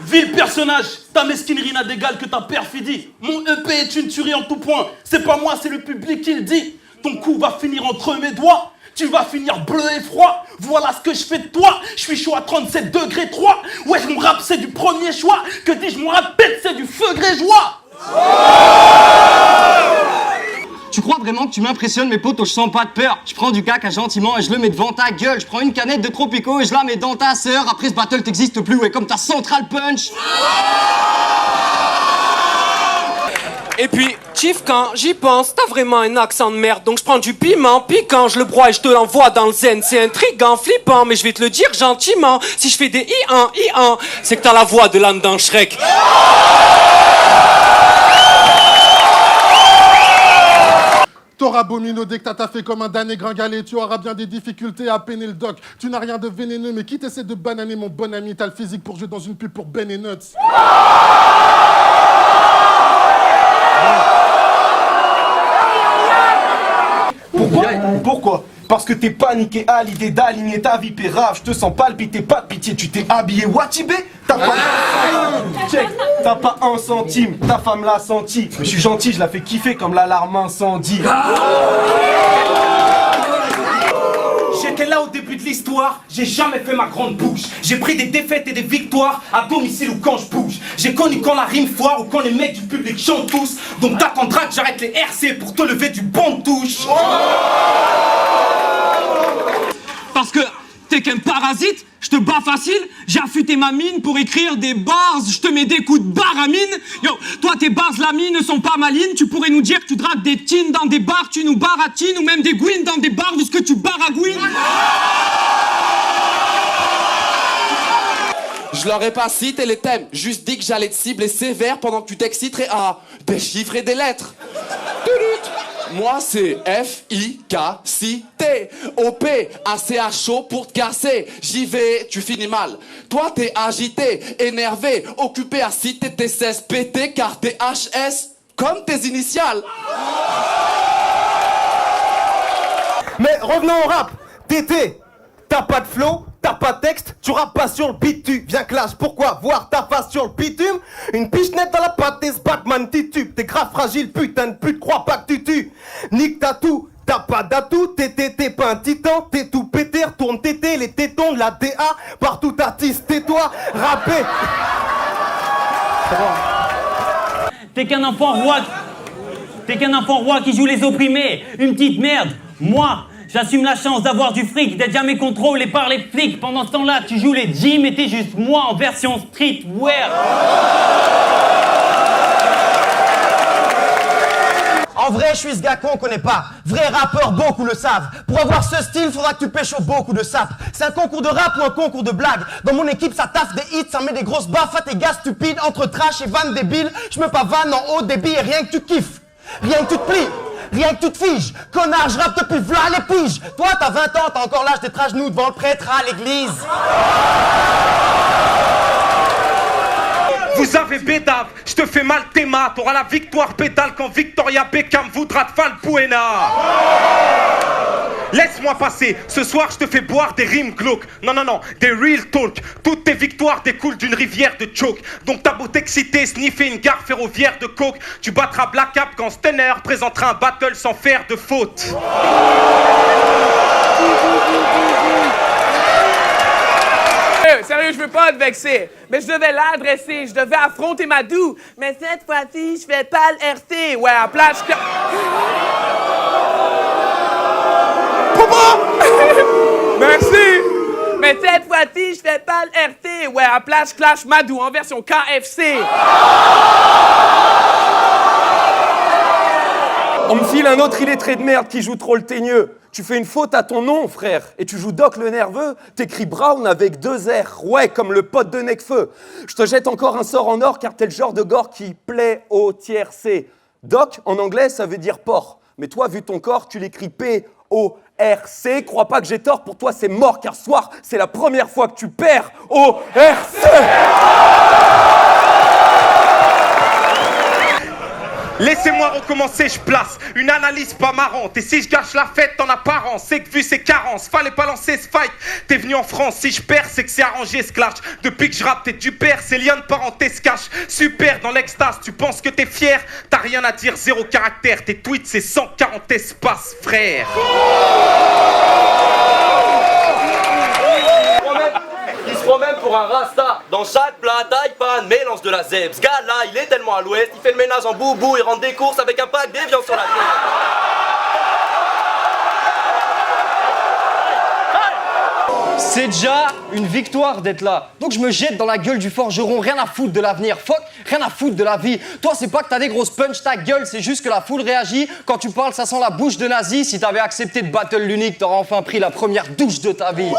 Vil personnage, ta mesquinerie n'a d'égal que ta perfidie. Mon EP est une tuerie en tout point. C'est pas moi, c'est le public qui le dit. Ton coup va finir entre mes doigts. Tu vas finir bleu et froid. Voilà ce que je fais de toi. Je suis chaud à 37 degrés 3. Ouais, mon rap c'est du premier choix. Que dis-je, mon rap pète, c'est du feu grégeois. Tu crois vraiment que tu m'impressionnes, mes potes, je sens pas de peur. Je prends du caca gentiment et je le mets devant ta gueule. Je prends une canette de Tropico et je la mets dans ta sœur. Après ce battle t'existe plus, ouais, comme ta Central Punch. Et puis, Chief, quand j'y pense, t'as vraiment un accent de merde. Donc je prends du piment piquant, je le broie et je te l'envoie dans le zen. C'est intriguant, flippant, mais je vais te le dire gentiment. Si je fais des i1, c'est que t'as la voix de l'âne dans Shrek. T'auras beau minauder que t'as taffé comme un damné gringalé, tu auras bien des difficultés à peiner le doc. Tu n'as rien de vénéneux, mais qui t'essaie de bananer mon bon ami? T'as le physique pour jouer dans une pub pour Ben & Nuts. Pourquoi? Parce que t'es paniqué à l'idée d'aligner ta vie pérave. Je te sens palpiter, pas de pitié. Tu t'es habillé Watibé? T'as pas un centime, ta femme l'a senti. Mais je suis gentil, je la fais kiffer comme l'alarme incendie. J'étais là au début de l'histoire, j'ai jamais fait ma grande bouche. J'ai pris des défaites et des victoires à domicile ou quand je bouge. J'ai connu quand la rime foire ou quand les mecs du public chantent tous. Donc t'attendras que j'arrête les RC pour te lever du bon de touche. Parce que t'es qu'un parasite, je te bats facile, j'ai affûté ma mine pour écrire des bars, je te mets des coups de barre à mine. Yo, toi tes bases la mine ne sont pas malines, tu pourrais nous dire que tu dragues des tines dans des bars, tu nous baratines, ou même des gouines dans des bars, vu ce que tu baragouines. Je leur ai pas cité les thèmes, juste dit que j'allais te cibler sévère pendant que tu t'exciterais à des chiffres et des lettres. Moi c'est F-I-K-C-T O-P A-C-H-O pour te casser. J'y vais, tu finis mal. Toi t'es agité, énervé, occupé à citer tes 16 PT car t'es HS comme tes initiales. Mais revenons au rap. Tété, t'as pas de flow, t'as pas de texte, tu rappes pas sur le beat, tu viens clash. Pourquoi voir ta face sur le bitume? Une pichenette dans la patte, t'es Batman, titube. T'es grave fragile, putain de pute, crois pas que tu tues. Nique t'as tout, t'as pas d'atout, t'es pas un titan, t'es tout pété, retourne tété, les tétons de la DA, partout artiste, tais-toi, rappé. T'es qu'un enfant roi. T'es qu'un enfant roi qui joue les opprimés. Une petite merde. Moi, j'assume la chance d'avoir du fric, d'être jamais contrôlé par les flics. Pendant ce temps-là, tu joues les gyms et t'es juste moi en version streetwear. En vrai, je suis ce gars qu'on connaît pas. Vrai rappeur, beaucoup le savent. Pour avoir ce style, faudra que tu pêches beaucoup de sap. C'est un concours de rap ou un concours de blague. Dans mon équipe, ça taffe des hits, ça met des grosses baffes à tes gars stupides. Entre trash et vannes débiles, je me pas vanne en haut débit et rien que tu kiffes. Rien que tu te plies. Rien que tu te figes. Connard, je rappe depuis v'là les piges. Toi, t'as 20 ans, t'as encore l'âge d'être à genoux devant le prêtre à l'église. Vous avez bédave, je te fais mal tes maths. T'auras la victoire pédale quand Victoria Beckham voudra te faire le Buena. Laisse-moi passer, ce soir je te fais boire des rimes glauques. Non, des real talk. Toutes tes victoires découlent d'une rivière de choke. Donc t'as beau t'exciter, sniffer une gare ferroviaire de coke, tu battras Black Cap quand Stenner présentera un battle sans faire de faute. Sérieux, je veux pas te vexer, mais je devais l'adresser, je devais affronter Madou, mais cette fois-ci, je fais pas le RC, ouais, à plage... Merci! Mais cette fois-ci, je fais pas le RC, ouais, à plage Clash Madou, en version KFC. On me file un autre illettré de merde qui joue trop le teigneux. Tu fais une faute à ton nom, frère, et tu joues Doc le nerveux, t'écris Brown avec 2 R, ouais, comme le pote de Necfeu. Je te jette encore un sort en or, car t'es le genre de gore qui plaît au tiercé. Doc, en anglais, ça veut dire porc. Mais toi, vu ton corps, tu l'écris P-O-R-C. Crois pas que j'ai tort, pour toi, c'est mort, car ce soir, c'est la première fois que tu perds O-R-C. Laissez-moi recommencer, je place une analyse pas marrante. Et si je gâche la fête en apparence, c'est que vu ses carences, fallait pas lancer ce fight. T'es venu en France, si je perds, c'est que c'est arrangé ce clash. Depuis que je rappe, t'es du père, c'est lien de parenté se cache. Super, dans l'extase, tu penses que t'es fier. T'as rien à dire, zéro caractère. Tes tweets, c'est 140 espaces, frère. Il se prend même pour un rasta. Dans chaque plat, taille pas un mélange de la zèbre. Ce gars-là, il est tellement à l'ouest, il fait le ménage en boubou, il rentre des courses avec un pack d'évian sur la tête. C'est déjà une victoire d'être là. Donc je me jette dans la gueule du forgeron, rien à foutre de l'avenir, fuck, rien à foutre de la vie. Toi c'est pas que t'as des grosses punch ta gueule, c'est juste que la foule réagit. Quand tu parles ça sent la bouche de nazi. Si t'avais accepté de battle l'unique, t'aurais enfin pris la première douche de ta vie.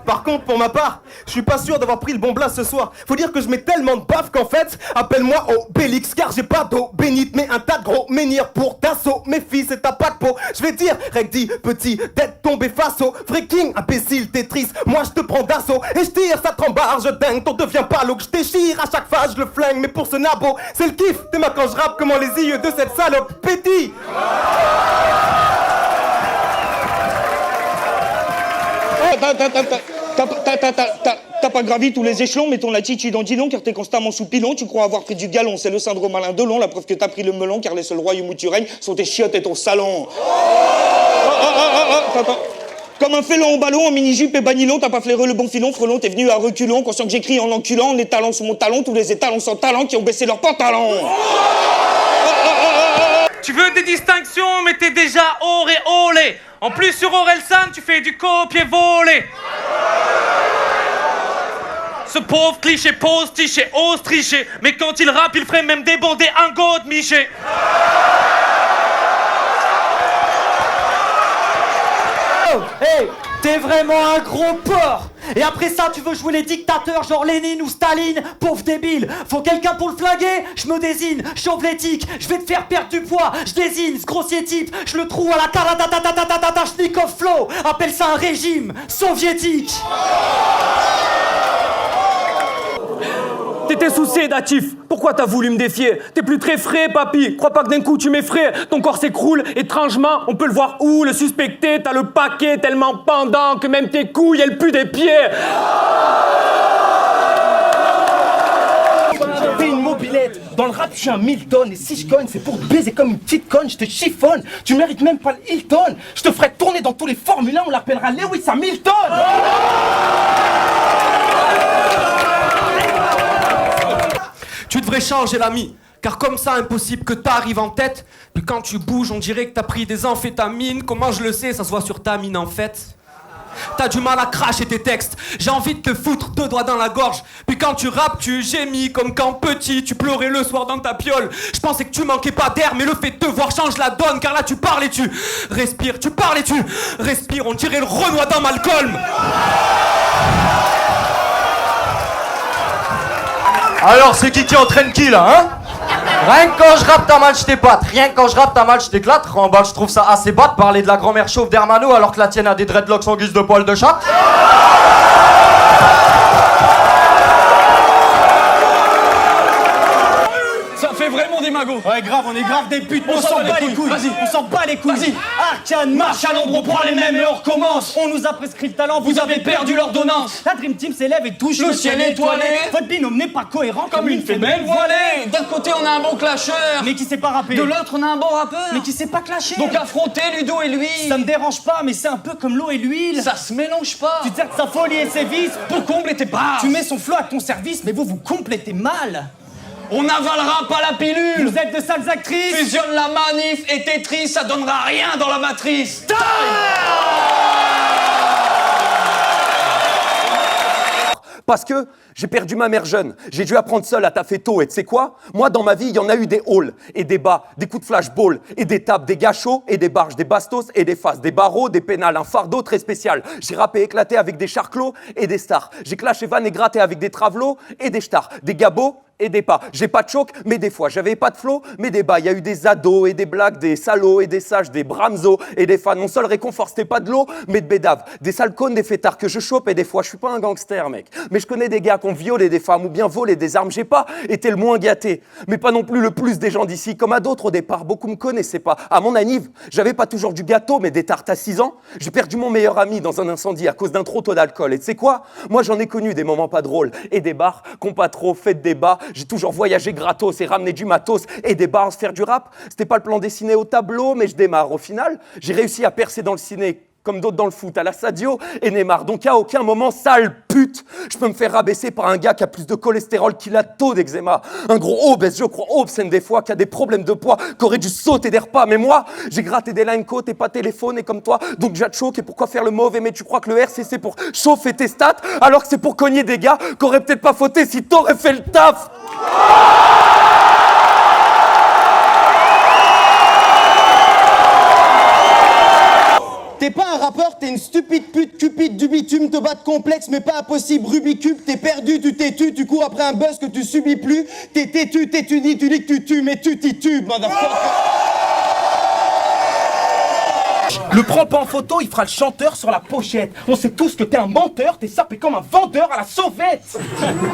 Par contre, pour ma part, je suis pas sûr d'avoir pris le bon blast ce soir. Faut dire que je mets tellement de baf qu'en fait, appelle-moi Obélix, car j'ai pas d'eau bénite, mais un tas de gros menhirs pour d'assaut. Mes fils, c'est ta pas de peau. Je vais dire, Regdi, petit, d'être tombé face au vrai king, imbécile, Tetris. Moi, je te prends d'assaut et je tire, ça trembarge dingue. T'en deviens pas l'eau que je déchire. À chaque phase, je le flingue, mais pour ce nabo, c'est le kiff. Demain, quand je rappe, comment les yeux de cette salope pétillent. T'as pas gravi tous les échelons, mais ton attitude en dit long car t'es constamment sous pilon. Tu crois avoir pris du galon, c'est le syndrome Alain Delon. La preuve que t'as pris le melon car les seuls royaumes où tu règnes sont tes chiottes et ton salon. Comme un félon au ballon, en mini-jupe et banilon, t'as pas flairé le bon filon, frelon, t'es venu à reculons, conscient que j'écris en enculant, les talons sous mon talon, tous les étalons sans talent qui ont baissé leurs pantalons. Tu veux des distinctions, mais t'es déjà auréolé. En plus, sur Orelsan, tu fais du copier-voler. Ce pauvre cliché pose tricher, ose tricher. Mais quand il rappe, il ferait même débander un go de Miché. Oh, hey, t'es vraiment un gros porc. Et après ça, tu veux jouer les dictateurs genre Lénine ou Staline, pauvre débile. Faut quelqu'un pour le flinguer, je me désigne, chauffe l'éthique, je vais te faire perdre du poids, je désigne ce grossier type, je le trouve à la Kalashnikov flow, appelle ça un régime soviétique. T'étais sous sédatif, pourquoi t'as voulu me défier? T'es plus très frais, papy, crois pas que d'un coup tu m'effraies. Ton corps s'écroule, étrangement, on peut le voir où? Le suspecté, t'as le paquet tellement pendant que même tes couilles, elles puent des pieds. Fais une mobilette, dans le rap je suis un Milton. Et si je cogne c'est pour te baiser comme une petite conne. Je te chiffonne, tu mérites même pas le Hilton. Je te ferai tourner dans tous les Formule 1, on l'appellera Lewis Hamilton. Tu devrais changer l'ami, car comme ça impossible que t'arrives en tête. Puis quand tu bouges on dirait que t'as pris des amphétamines. Comment je le sais, ça se voit sur ta mine en fait. T'as du mal à cracher tes textes, j'ai envie de te foutre 2 doigts dans la gorge. Puis quand tu rappes, tu gémis comme quand petit tu pleurais le soir dans ta piole. Je pensais que tu manquais pas d'air, mais le fait de te voir change la donne. Car là tu parles et tu respires, tu parles et tu respires. On dirait le Renoir dans Malcolm. Alors, c'est qui entraîne qui là, hein? Rien que quand je rappe ta mal, je t'épate. Rien que quand je rappe ta mal, je t'éclate. Remballe, je trouve ça assez bas de parler de la grand-mère chauve d'Hermano alors que la tienne a des dreadlocks en guise de poil de chat. Ça fait vraiment des magots. Ouais grave, on est grave des putes, on s'en bat les couilles. Vas-y, on s'en bat les couilles. Vas-y, Arcane, marche à l'ombre, on prend les mêmes et on recommence. On nous a prescrit le talent, vous avez perdu l'ordonnance. La Dream Team s'élève et touche le ciel étoilé. Votre binôme n'est pas cohérent comme une femelle voilée. D'un côté, on a un bon clasheur. Mais qui sait pas rapper. De l'autre, on a un bon rappeur. Mais qui sait pas clasher. Donc affronter Ludo et lui. Ça me dérange pas, mais c'est un peu comme l'eau et l'huile. Ça se mélange pas. Tu te sers de sa folie et ses vices pour combler tes barres. Tu mets son flow à ton service, mais vous complétez mal. On avalera pas la pilule. Vous êtes de sales actrices. Fusionne la manif et Tetris, ça donnera rien dans la matrice. Parce que j'ai perdu ma mère jeune, j'ai dû apprendre seul à taffer tôt. Et tu sais quoi? Moi, dans ma vie, il y en a eu des hauts et des bas, des coups de flashball et des tapes, des gâchots et des barges, des bastos et des faces, des barreaux, des pénales, un fardeau très spécial. J'ai rappé éclaté avec des charclos et des stars. J'ai clashé van et gratté avec des travelots et des stars, des gabots et des pas. J'ai pas de choc, mais des fois. J'avais pas de flow, mais des bas. Y a eu des ados et des blagues, des salauds et des sages, des bramzos et des fans. Mon seul réconfort, c'était pas de l'eau, mais de bédave. Des sales cônes, des fêtards que je chope et des fois. Je suis pas un gangster, mec. Mais je connais des gars qui ont violé des femmes ou bien volé des armes. J'ai pas été le moins gâté, mais pas non plus le plus des gens d'ici. Comme à d'autres au départ, beaucoup me connaissaient pas. À mon anniv, j'avais pas toujours du gâteau, mais des tartes à 6 ans. J'ai perdu mon meilleur ami dans un incendie à cause d'un trop tôt d'alcool. Et tu sais quoi? Moi, j'en ai connu des moments pas drôles et des bars qu'on pas trop fait de débat. J'ai toujours voyagé gratos et ramené du matos et des bars, faire du rap. C'était pas le plan dessiné au tableau, mais je démarre. Au final, j'ai réussi à percer dans le ciné, comme d'autres dans le foot, à la Sadio et Neymar. Donc à aucun moment, sale pute, je peux me faire rabaisser par un gars qui a plus de cholestérol qu'il a taux d'eczéma. Un gros obèse, je crois obscène des fois, qui a des problèmes de poids, qui aurait dû sauter des repas. Mais moi, j'ai gratté des line coat et pas téléphoné comme toi. Donc j'ai choqué, et pourquoi faire le mauvais? Mais tu crois que le RC c'est pour chauffer tes stats, alors que c'est pour cogner des gars qui auraient peut-être pas fauté si t'aurais fait le taf. T'es pas un rappeur, t'es une stupide pute, cupide du bitume, te bats de complexe mais pas impossible, Rubik's Cube, t'es perdu, tu t'es-tu, tu cours après un buzz que tu subis plus, t'es têtu, t'étudies, tu dis que tu tues, mais tu t'y tues, motherfucker. Le prends pas en photo, il fera le chanteur sur la pochette. On sait tous que t'es un menteur, t'es sapé comme un vendeur à la sauvette.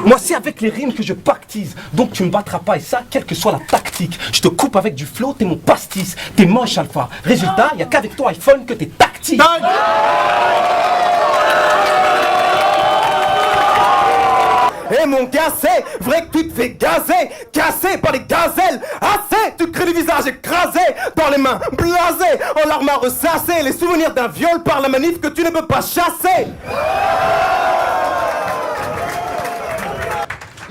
Moi c'est avec les rimes que je pactise, donc tu me battras pas et ça, quelle que soit la tactique. Je te coupe avec du flow, t'es mon pastis, t'es moche alpha. Résultat, y a qu'avec ton iPhone que t'es tactique. Eh mon gars, c'est vrai que tu te fais gazer, cassé par les gazelles. Assez, tu crées du visage écrasé, dans les mains blasées, en larmes à ressasser les souvenirs d'un viol par la manif que tu ne peux pas chasser.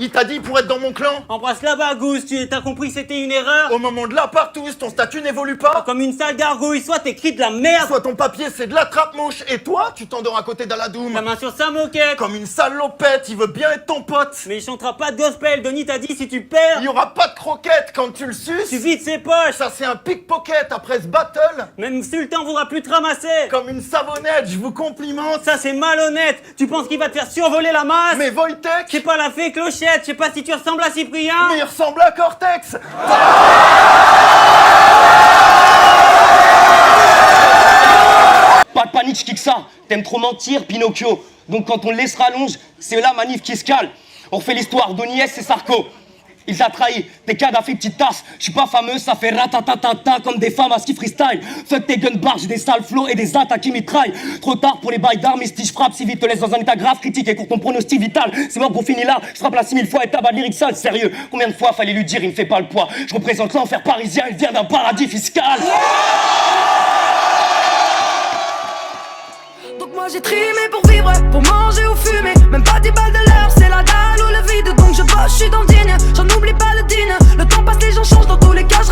Il t'a dit pour être dans mon clan? Embrasse la bagousse, t'as compris c'était une erreur? Au moment de la partouze, ton statut n'évolue pas? Comme une sale gargouille, soit t'écris de la merde, Soit ton papier c'est de la trappe-mouche, et toi, tu t'endors à côté d'Aladoum. ta main sur sa moquette. Comme une salopette, il veut bien être ton pote. Mais il chantera pas de gospel, Denis t'a dit si tu perds, Il y aura pas de croquette quand tu le suces. tu vides ses poches. Ça c'est un pickpocket après ce battle. Même Sultan voudra plus te ramasser. Comme une savonnette, je vous complimente. Ça c'est malhonnête. Tu penses qu'il va te faire survoler la masse? Mais Wojtek, C'est pas la fée clochette, je sais pas si tu ressembles à Cyprien. mais il ressemble à Cortex. Pas de panique, je kick ça. T'aimes trop mentir, Pinocchio. Donc quand on le laisse rallonge, c'est la manif qui se cale. On refait l'histoire d'Oniès et Sarko. Il t'a trahi, tes cadavres fait petite tasse. Je suis pas fameux, ça fait ratatatata comme des femmes à ski freestyle. Fuck tes gun bars, j'ai des sales flows et des attaques qui mitraillent. Trop tard pour les bails d'armes, et si je frappe si vite te laisse dans un état grave, critique et court ton pronostic vital. C'est mort pour finir là, je frappe la 6000 fois et tabac lyrique sale, sérieux. Combien de fois fallait lui dire il me fait pas le poids? Je représente l'enfer parisien, il vient d'un paradis fiscal. Donc moi j'ai trimé pour vivre, pour manger ou fumer. Même pas 10 balles de l'heure, c'est la dalle ou le vide. Donc je bosse, je suis dans le digne, j'en oublie pas le dîner. Le temps passe, les gens changent, dans tous les cas je